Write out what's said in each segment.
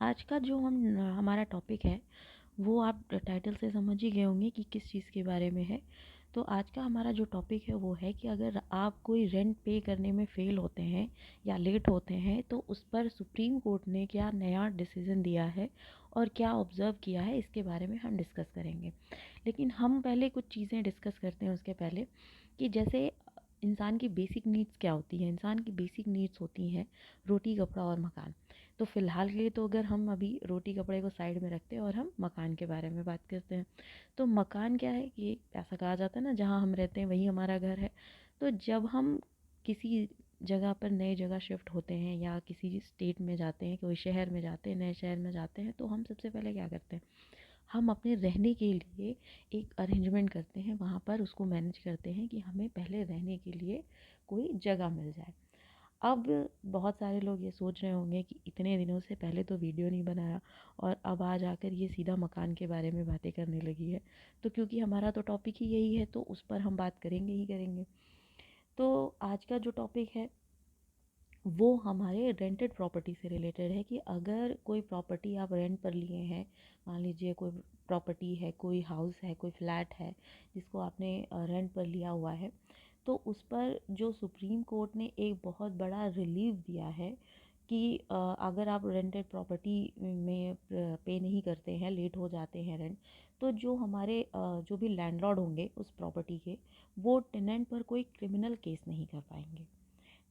आज का जो हमारा टॉपिक है वो आप टाइटल से समझ ही गए होंगे कि किस चीज़ के बारे में है। तो आज का हमारा जो टॉपिक है वो है कि अगर आप कोई रेंट पे करने में फ़ेल होते हैं या लेट होते हैं तो उस पर सुप्रीम कोर्ट ने क्या नया डिसीज़न दिया है और क्या ऑब्ज़र्व किया है, इसके बारे में हम डिस्कस करेंगे। लेकिन हम पहले कुछ चीज़ें डिस्कस करते हैं उसके पहले, कि जैसे इंसान की बेसिक नीड्स क्या होती है। इंसान की बेसिक नीड्स होती हैं रोटी, कपड़ा और मकान। तो फ़िलहाल के लिए तो अगर हम अभी रोटी कपड़े को साइड में रखते हैं और हम मकान के बारे में बात करते हैं, तो मकान क्या है कि ऐसा कहा जाता है ना, जहाँ हम रहते हैं वही हमारा घर है। तो जब हम किसी जगह पर नए जगह शिफ्ट होते हैं या किसी स्टेट में जाते हैं, कोई शहर में जाते हैं, नए शहर में जाते हैं, तो हम सबसे पहले क्या करते हैं, हम अपने रहने के लिए एक अरेंजमेंट करते हैं, वहाँ पर उसको मैनेज करते हैं कि हमें पहले रहने के लिए कोई जगह मिल जाए। अब बहुत सारे लोग ये सोच रहे होंगे कि इतने दिनों से पहले तो वीडियो नहीं बनाया और अब आज आकर ये सीधा मकान के बारे में बातें करने लगी है। तो क्योंकि हमारा तो टॉपिक ही यही है तो उस पर हम बात करेंगे ही करेंगे। तो आज का जो टॉपिक है वो हमारे रेंटेड प्रॉपर्टी से रिलेटेड है, कि अगर कोई प्रॉपर्टी आप रेंट पर लिए हैं, मान लीजिए कोई प्रॉपर्टी है, कोई हाउस है, कोई फ्लैट है जिसको आपने रेंट पर लिया हुआ है, तो उस पर जो सुप्रीम कोर्ट ने एक बहुत बड़ा रिलीफ दिया है कि अगर आप रेंटेड प्रॉपर्टी में पे नहीं करते हैं, लेट हो जाते हैं रेंट, तो जो हमारे जो भी लैंडलॉर्ड होंगे उस प्रॉपर्टी के, वो टेनेंट पर कोई क्रिमिनल केस नहीं कर पाएंगे।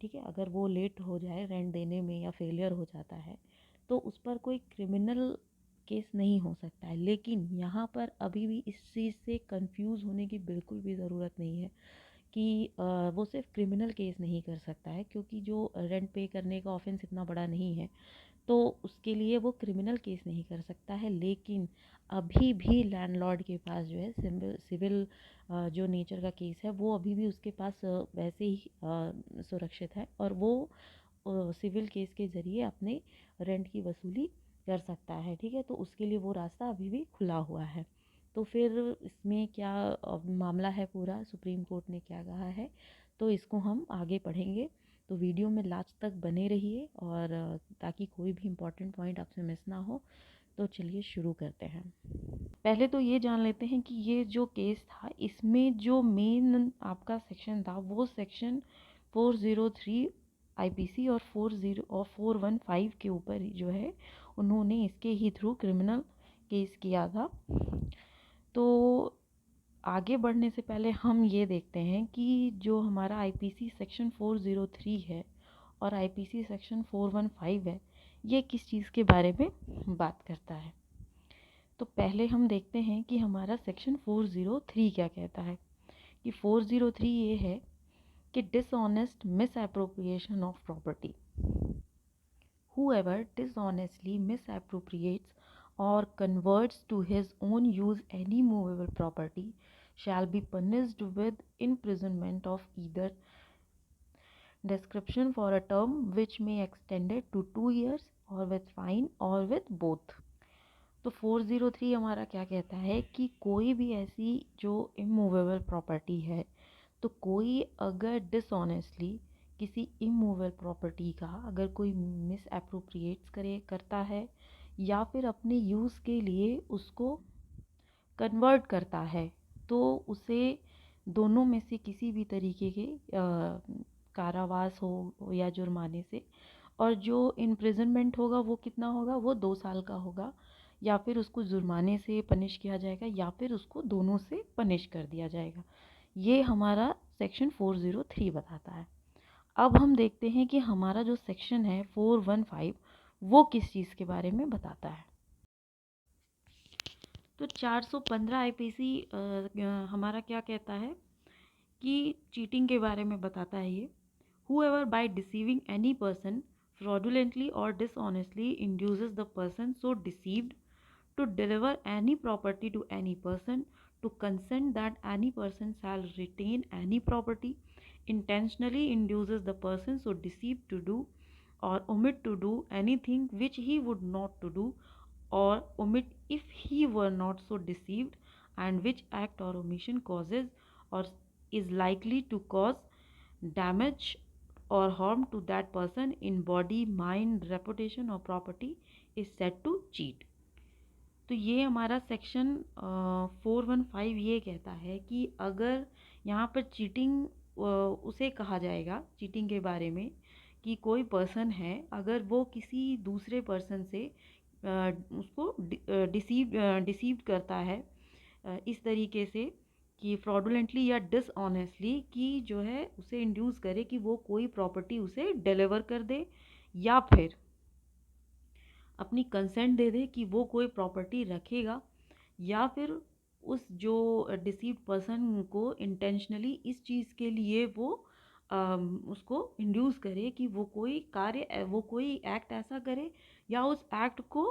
ठीक है, अगर वो लेट हो जाए रेंट देने में या फेलियर हो जाता है तो उस पर कोई क्रिमिनल केस नहीं हो सकता है। लेकिन यहाँ पर अभी भी इस चीज़ से कंफ्यूज होने की बिल्कुल भी ज़रूरत नहीं है कि वो सिर्फ क्रिमिनल केस नहीं कर सकता है, क्योंकि जो रेंट पे करने का ऑफेंस इतना बड़ा नहीं है तो उसके लिए वो क्रिमिनल केस नहीं कर सकता है। लेकिन अभी भी लैंडलॉर्ड के पास जो है सिविल जो नेचर का केस है वो अभी भी उसके पास वैसे ही सुरक्षित है, और वो सिविल केस के ज़रिए अपने रेंट की वसूली कर सकता है। ठीक है, तो उसके लिए वो रास्ता अभी भी खुला हुआ है। तो फिर इसमें क्या मामला है, पूरा सुप्रीम कोर्ट ने क्या कहा है, तो इसको हम आगे पढ़ेंगे। तो वीडियो में लास्ट तक बने रहिए, और ताकि कोई भी इम्पोर्टेंट पॉइंट आपसे मिस ना हो। तो चलिए शुरू करते हैं। पहले तो ये जान लेते हैं कि ये जो केस था इसमें जो मेन आपका सेक्शन था वो सेक्शन 403 आईपीसी और 415 के ऊपर जो है उन्होंने इसके ही थ्रू क्रिमिनल केस किया था। तो आगे बढ़ने से पहले हम ये देखते हैं कि जो हमारा आईपीसी सेक्शन 403 है और आईपीसी सेक्शन 415 है, ये किस चीज़ के बारे में बात करता है। तो पहले हम देखते हैं कि हमारा सेक्शन 403 क्या कहता है। कि 403 ये है कि dishonest misappropriation of property, whoever dishonestly misappropriates or converts to his own use any movable property shall be punished with imprisonment of either description for a term which may extended to 2 years or with fine or with both। तो 403 हमारा क्या कहता है कि कोई भी ऐसी जो इमूवेबल प्रॉपर्टी है, तो कोई अगर डिसऑनेस्टली किसी इमूवेबल प्रॉपर्टी का अगर कोई मिस अप्रोप्रिएट्स करता है या फिर अपने यूज़ के लिए उसको कन्वर्ट करता है, तो उसे दोनों में से किसी भी तरीके के कारावास हो या जुर्माने से, और जो इम्प्रिजनमेंट होगा वो कितना होगा, वो 2 साल का होगा, या फिर उसको जुर्माने से पनिश किया जाएगा या फिर उसको दोनों से पनिश कर दिया जाएगा। ये हमारा सेक्शन 403 बताता है। अब हम देखते हैं कि हमारा जो सेक्शन है 415 वो किस चीज़ के बारे में बताता है। तो 415 आईपीसी हमारा क्या कहता है कि चीटिंग के बारे में बताता है ये। Whoever by deceiving any person fraudulently or dishonestly induces the person so deceived to deliver any property to any person, to consent that any person shall retain any property, intentionally induces the person so deceived to do or omit to do anything which he would not to do, or omit if he were not so deceived, and which act or omission causes or is likely to cause damage or harm to that person in body, mind, reputation or property is said to cheat. तो ये हमारा section 415 ये कहता है कि अगर यहाँ पर चीटिंग उसे कहा जाएगा, चीटिंग के बारे में, कि कोई पर्सन है अगर वो किसी दूसरे पर्सन से उसको डिसीव करता है इस तरीके से कि फ्रॉडुलेंटली या डिसऑनेस्टली, कि जो है उसे इंड्यूस करे कि वो कोई प्रॉपर्टी उसे डिलीवर कर दे, या फिर अपनी कंसेंट दे दे कि वो कोई प्रॉपर्टी रखेगा, या फिर उस जो डिसीव्ड पर्सन को इंटेंशनली इस चीज़ के लिए वो उसको इंड्यूस करे कि वो कोई कार्य, वो कोई एक्ट ऐसा करे, या उस एक्ट को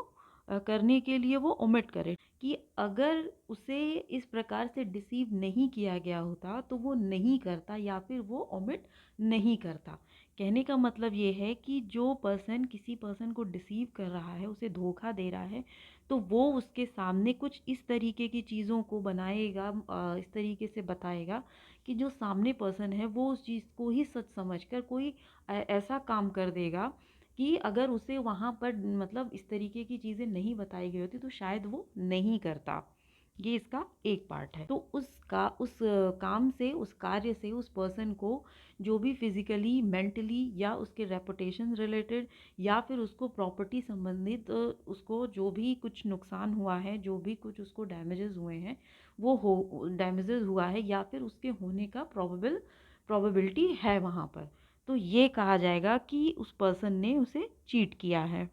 करने के लिए वो ओमिट करे, कि अगर उसे इस प्रकार से डिसीव नहीं किया गया होता तो वो नहीं करता, या फिर वो ओमिट नहीं करता। कहने का मतलब ये है कि जो पर्सन किसी पर्सन को डिसीव कर रहा है, उसे धोखा दे रहा है, तो वो उसके सामने कुछ इस तरीके की चीज़ों को बनाएगा, इस तरीके से बताएगा कि जो सामने पर्सन है वो उस चीज़ को ही सच समझकर कोई ऐसा काम कर देगा कि अगर उसे वहाँ पर मतलब इस तरीके की चीज़ें नहीं बताई गई होती तो शायद वो नहीं करता। ये इसका एक पार्ट है। तो उस काम से, उस कार्य से उस पर्सन को जो भी फिजिकली, मेंटली या उसके रेपुटेशन रिलेटेड या फिर उसको प्रॉपर्टी संबंधित उसको जो भी कुछ नुकसान हुआ है, जो भी कुछ उसको डैमेजेस हुए हैं, वो हो डैमेजेस हुआ है या फिर उसके होने का प्रोबेबिलिटी है वहाँ पर, तो ये कहा जाएगा कि उस पर्सन ने उसे चीट किया है।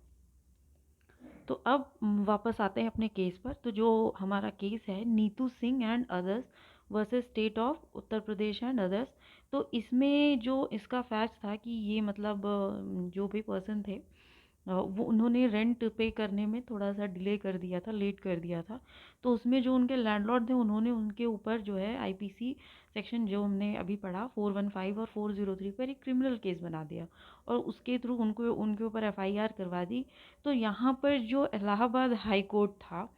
तो अब वापस आते हैं अपने केस पर। तो जो हमारा केस है, Neetu Singh and others versus state of Uttar Pradesh and others. तो इसमें जो इसका फैक्ट था कि ये मतलब जो भी पर्सन थे वो उन्होंने रेंट पे करने में थोड़ा सा डिले कर दिया था, लेट कर दिया था। तो उसमें जो उनके लैंडलॉर्ड थे उन्होंने उनके ऊपर जो है आईपीसी सेक्शन जो हमने अभी पढ़ा 415 और 403 पर एक क्रिमिनल केस बना दिया और उसके थ्रू उनको उनके ऊपर एफआईआर करवा दी। तो यहाँ पर जो इलाहाबाद हाई कोर्ट था,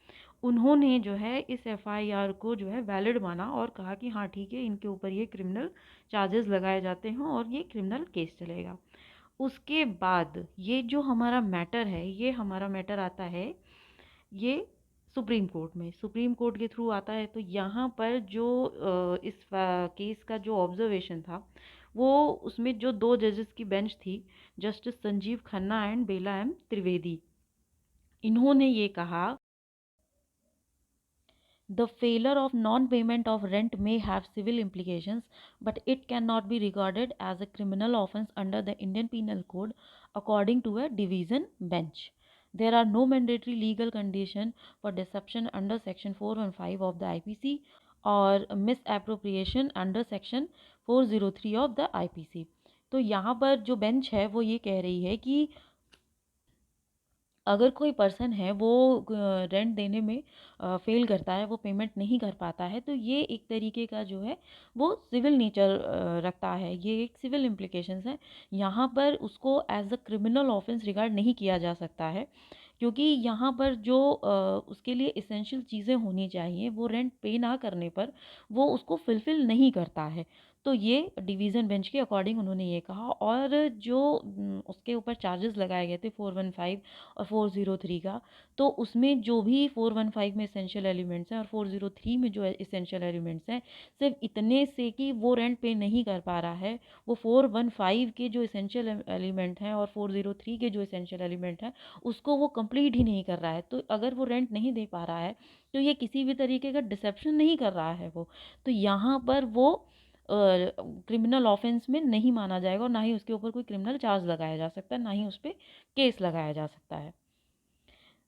उन्होंने जो है इस एफआईआर को जो है वैलिड माना और कहा कि हाँ ठीक है, इनके ऊपर ये क्रिमिनल चार्जेस लगाए जाते हैं और ये क्रिमिनल केस चलेगा। उसके बाद ये जो हमारा मैटर है, ये हमारा मैटर आता है ये सुप्रीम कोर्ट में, सुप्रीम कोर्ट के थ्रू आता है। तो यहाँ पर जो इस केस का जो ऑब्जर्वेशन था, वो उसमें जो दो जजेस की बेंच थी, justice Sanjiv Khanna and Bela M Trivedi, इन्होंने ये कहा, the failure of non-payment of rent may have civil implications, but it cannot be regarded as a criminal offence under the Indian Penal Code, according to a division bench. There are no mandatory legal conditions for deception under Section 415 of the IPC or misappropriation under Section 403 of the IPC. तो यहाँ पर जो bench है वो ये कह रही है कि अगर कोई पर्सन है वो रेंट देने में फेल करता है, वो पेमेंट नहीं कर पाता है, तो ये एक तरीके का जो है वो सिविल नेचर रखता है, ये एक सिविल इम्प्लिकेशंस है। यहाँ पर उसको as a criminal offence regard नहीं किया जा सकता है, क्योंकि यहाँ पर जो उसके लिए इसेंशियल चीज़ें होनी चाहिए वो रेंट पे ना करने पर वो उसको फुलफ़िल नहीं करता है। तो ये डिवीज़न बेंच के अकॉर्डिंग उन्होंने ये कहा। और जो उसके ऊपर चार्जेस लगाए गए थे 415 और 403 का, तो उसमें जो भी 415 में इसेंशियल एलिमेंट्स हैं और 403 में जो इसेंशियल एलिमेंट्स हैं, सिर्फ इतने से कि वो रेंट पे नहीं कर पा रहा है, वो 415 के जो इसेंशियल एलिमेंट हैं और 403 के जो इसेंशियल एलिमेंट हैं उसको वो कंप्लीट ही नहीं कर रहा है। तो अगर वो रेंट नहीं दे पा रहा है तो ये किसी भी तरीके का डिसेप्शन नहीं कर रहा है वो, तो यहाँ पर वो क्रिमिनल ऑफेंस में नहीं माना जाएगा और ना ही उसके ऊपर कोई क्रिमिनल चार्ज लगाया जा सकता है, ना ही उस पर केस लगाया जा सकता है।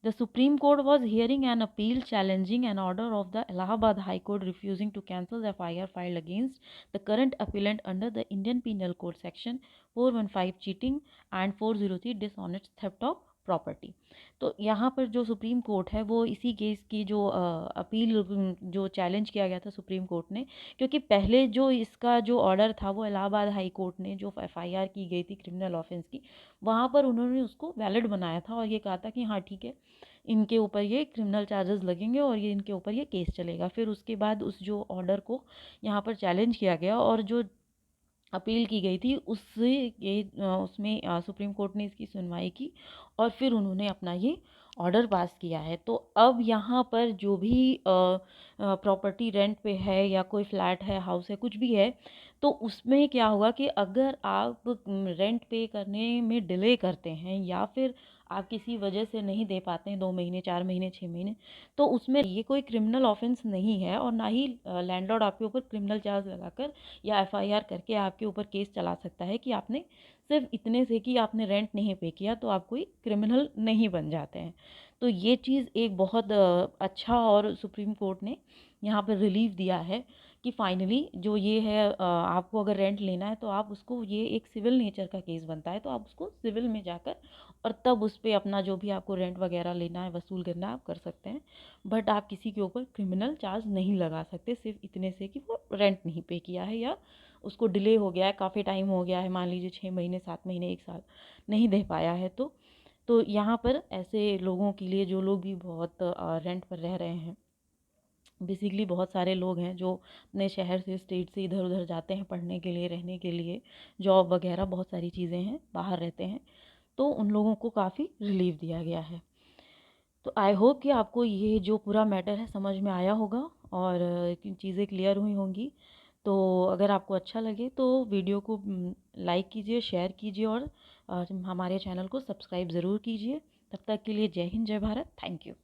The Supreme Court was hearing an appeal challenging an order of the Allahabad High Court refusing to cancel the FIR filed against the current appellant under the Indian Penal Code section 415 cheating and 403 dishonest theft of property. तो यहाँ पर जो supreme court है वो इसी case की जो appeal जो चैलेंज किया गया था सुप्रीम कोर्ट ने, क्योंकि पहले जो इसका जो ऑर्डर था वो इलाहाबाद हाई कोर्ट ने जो एफआईआर की गई थी क्रिमिनल ऑफेंस की, वहाँ पर उन्होंने उसको वैलिड बनाया था और ये कहा था कि हाँ ठीक है, इनके ऊपर ये क्रिमिनल चार्जेस लगेंगे और ये इनके ऊपर ये केस चलेगा। फिर उसके बाद उस जो ऑर्डर को यहाँ पर चैलेंज किया गया और जो अपील की गई थी उसमें सुप्रीम कोर्ट ने इसकी सुनवाई की और फिर उन्होंने अपना ये ऑर्डर पास किया है। तो अब यहाँ पर जो भी प्रॉपर्टी रेंट पे है या कोई फ्लैट है, हाउस है, कुछ भी है, तो उसमें क्या होगा कि अगर आप रेंट पे करने में डिले करते हैं या फिर आप किसी वजह से नहीं दे पाते हैं 2 महीने, 4 महीने, 6 महीने, तो उसमें ये कोई क्रिमिनल ऑफेंस नहीं है और ना ही लैंडलॉर्ड आपके ऊपर क्रिमिनल चार्ज लगाकर या एफआईआर करके आपके ऊपर केस चला सकता है कि आपने सिर्फ इतने से कि आपने रेंट नहीं पे किया तो आप कोई क्रिमिनल नहीं बन जाते हैं। तो ये चीज़ एक बहुत अच्छा और सुप्रीम कोर्ट ने यहाँ पर रिलीफ दिया है कि फाइनली जो ये है, आपको अगर रेंट लेना है तो आप उसको, ये एक सिविल नेचर का केस बनता है तो आप उसको सिविल में जाकर और तब उस पर अपना जो भी आपको रेंट वगैरह लेना है, वसूल करना है, आप कर सकते हैं। बट आप किसी के ऊपर क्रिमिनल चार्ज नहीं लगा सकते सिर्फ इतने से कि वो रेंट नहीं पे किया है या उसको डिले हो गया है, काफ़ी टाइम हो गया है, मान लीजिए 6 महीने, 7 महीने, 1 साल नहीं दे पाया है। तो यहाँ पर ऐसे लोगों के लिए, जो लोग भी बहुत रेंट पर रह रहे हैं, बेसिकली बहुत सारे लोग हैं जो अपने शहर से, स्टेट से इधर उधर जाते हैं पढ़ने के लिए, रहने के लिए, जॉब वगैरह बहुत सारी चीज़ें हैं, बाहर रहते हैं, तो उन लोगों को काफ़ी रिलीफ दिया गया है। तो आई होप कि आपको ये जो पूरा मैटर है समझ में आया होगा और चीज़ें क्लियर हुई होंगी। तो अगर आपको अच्छा लगे तो वीडियो को लाइक कीजिए, शेयर कीजिए और हमारे चैनल को सब्सक्राइब ज़रूर कीजिए। तब तक के लिए जय हिंद, जय भारत, थैंक यू।